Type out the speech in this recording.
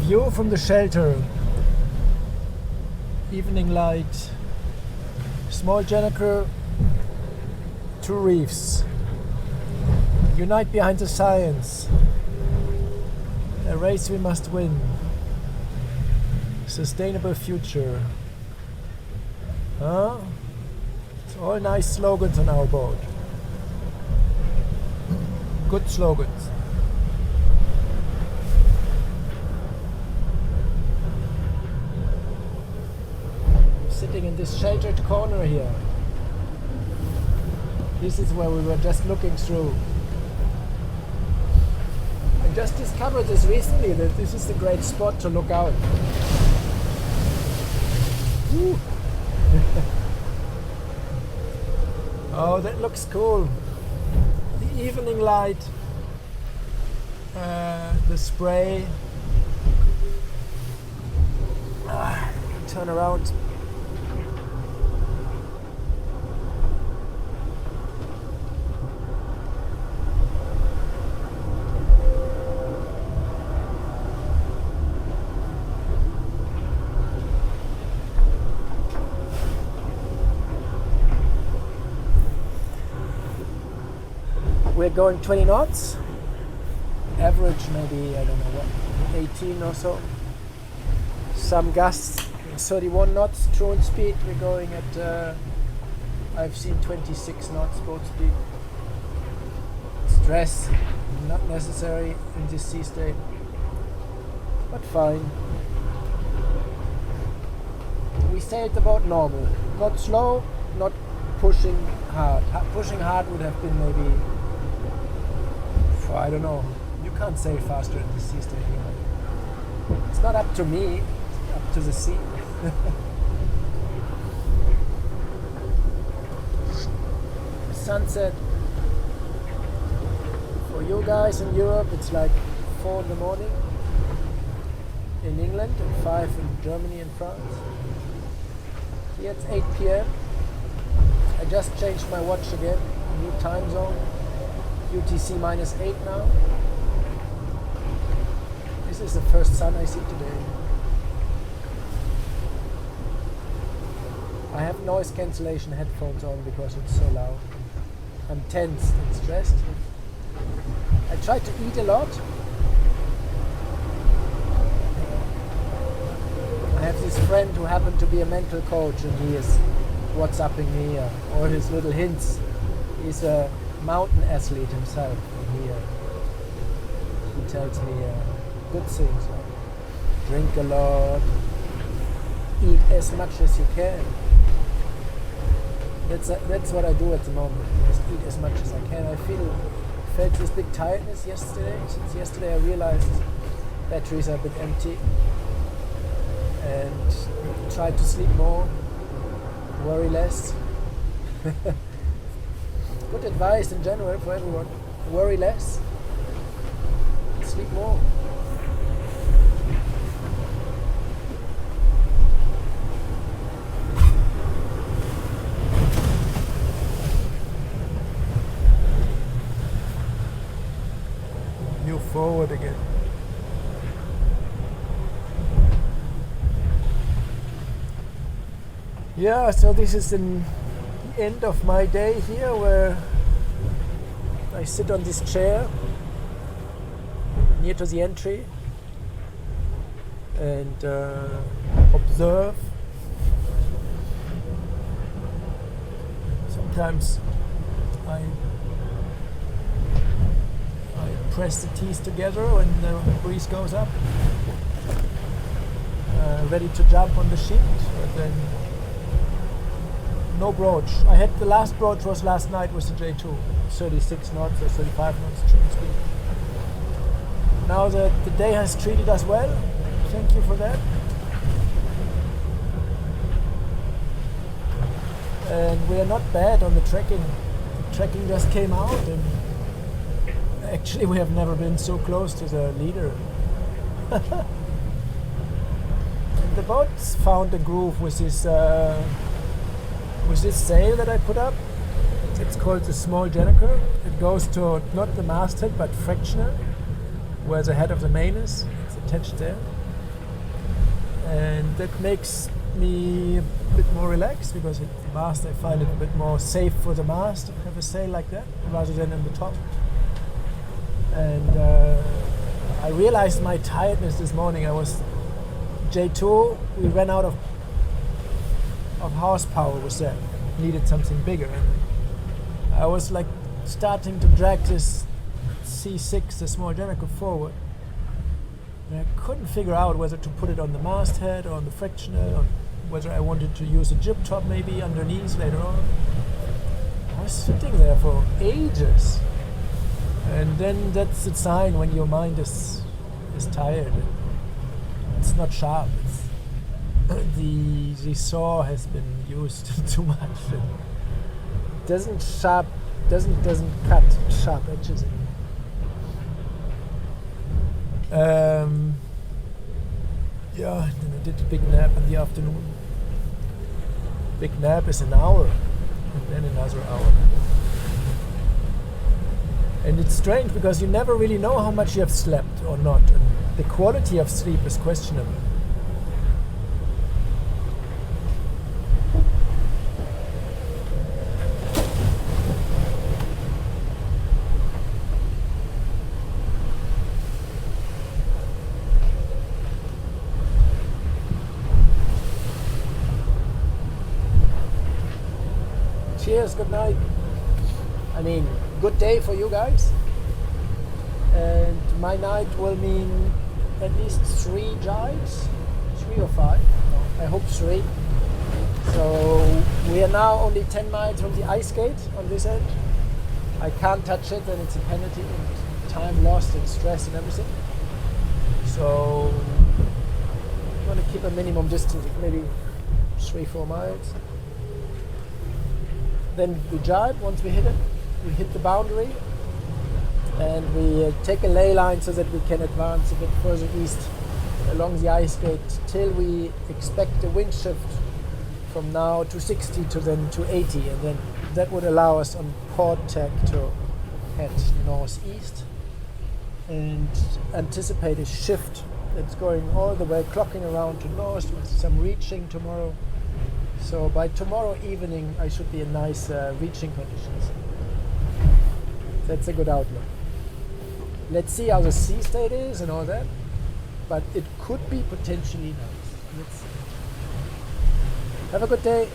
View from the shelter. Evening light. Small Jannaker. 2 reefs. Unite behind the science. A race we must win. Sustainable future. Huh? It's all nice slogans on our boat. Good slogans. Sitting in this sheltered corner here. This is where we were just looking through. I just discovered this recently, that this is a great spot to look out. Woo. Oh, that looks cool. The evening light, the spray. Turn around. We're going 20 knots, average maybe, I don't know what, 18 or so. Some gusts, 31 knots drone speed. We're going at, I've seen 26 knots boat speed. Stress, not necessary in this sea state, but fine. We sailed about normal, not slow, not pushing hard. Pushing hard would have been maybe, I don't know, you can't sail faster in the sea state here. It's not up to me, it's up to the sea. Sunset. For you guys in Europe, it's like 4 in the morning. In England, and 5 in Germany and France. Here it's 8 p.m. I just changed my watch again, new time zone. UTC -8 now. This is the first sun I see today. I have noise cancellation headphones on because it's so loud. I'm tense and stressed. I try to eat a lot. I have this friend who happened to be a mental coach, and he is WhatsApping me all his little hints. He's a mountain athlete himself, and he tells me good things like drink a lot, eat as much as you can. That's what I do at the moment. Just eat as much as I can. I felt this big tiredness yesterday. Since yesterday I realized batteries are a bit empty, and try to sleep more, worry less. Good advice in general for everyone. Worry less, sleep more. Move forward again. Yeah, so this is the end of my day here, where I sit on this chair near to the entry and observe. Sometimes I press the teeth together when the breeze goes up, ready to jump on the sheet, but then no broach. I had the last broach was last night with the J2, 36 knots or 35 knots trim speed. Now the day has treated us well. Thank you for that. And we are not bad on the trekking. The trekking just came out, and actually we have never been so close to the leader. The boat's found a groove with this sail that I put up. It's called the small Jannaker. It goes to not the masthead but fractional, where the head of the main is. It's attached there. and that makes me a bit more relaxed because at the mast I find it a bit more safe for the mast to have a sail like that rather than in the top. And I realized my tiredness this morning. I was J2, we ran out of horsepower with that. Needed something bigger. And I was like starting to drag this C6, the small MONACO, forward. And I couldn't figure out whether to put it on the masthead or on the frictional, or whether I wanted to use a jib top maybe underneath later on. I was sitting there for ages. And then that's a sign when your mind is tired. It's not sharp. The saw has been used too much. It doesn't cut sharp edges anymore. Yeah, then I did a big nap in the afternoon. Big nap is an hour, and then another hour. And it's strange because you never really know how much you have slept or not. And the quality of sleep is questionable. Cheers, good night. I mean, good day for you guys. And my night will mean at least 3 jives, 3 or 5. No, I hope 3. So we are now only 10 miles from the ice gate on this edge. I can't touch it, and it's a penalty and time lost and stress and everything. So I'm going to keep a minimum distance of maybe 3-4 miles. Then we jibe. Once we hit it, we hit the boundary, and we take a ley line so that we can advance a bit further east along the ice gate till we expect a wind shift from now to 60 to then to 80, and then that would allow us on port tack to head northeast and anticipate a shift that's going all the way, clocking around to north with some reaching tomorrow. So by tomorrow evening I should be in nice reaching conditions. That's a good outlook. Let's see how the sea state is and all that, but it could be potentially nice. Let's see. Have a good day.